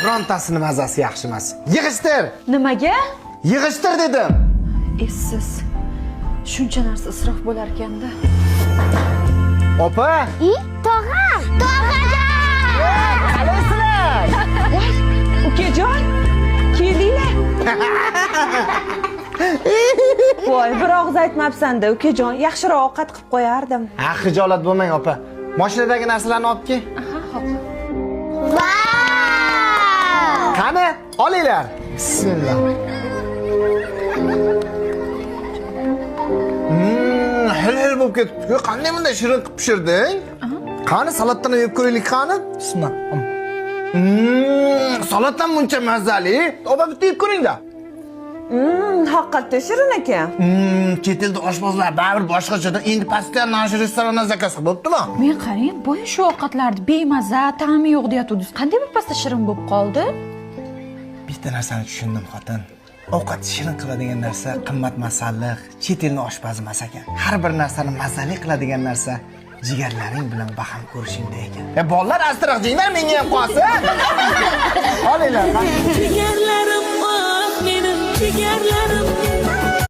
birontasini mazasi yaxshi emas. Yig'ishtir. Nimaga? Yig'ishtir dedim. Essiz. Shuncha narsa isrof bo'lar ekanda. Opa, Tog'a! Tog'ajon! qalaysizlar? Ukajon, keldinglar. Voy, bir og'iz aytmabsan-da, ukajon. Yaxshiroq ovqat qilib qo'yardim. Ha, xijolat bo'lmang, opa. Mashinadagi narsalarni olib kel. Vau! Qani, olinglar. Bismillah. Hil bo'lib ketibdi. Qanday bunday shirin qilib pishirding? Qani salatdan yeb ko'raylik qani? Bismillah. Salatdan buncha mazali. Opa, bitta yeb ko'ringlar. Haqiqatda shirin ekan. Chet elda oshpazlar baribir boshqacha. Endi pastda nash restorandan zakaz qilib bo'ptimi? Men qarang, boya shu ovqatlarni bemaza, ta'mi yo'q deyatuvdingiz. Qanday birpasda shirin bo'lib qoldi? Bitta narsani tushundim, xotin. Ovqat shirin qiladigan narsa qimmat masalliq, chet elning oshpazi emas ekan. Har bir narsani mazali qiladigan narsa jigarlaring bilan baham ko'rishingda ekan. Bolalar astiraq jinglar menga ham qolsin. Olinglar.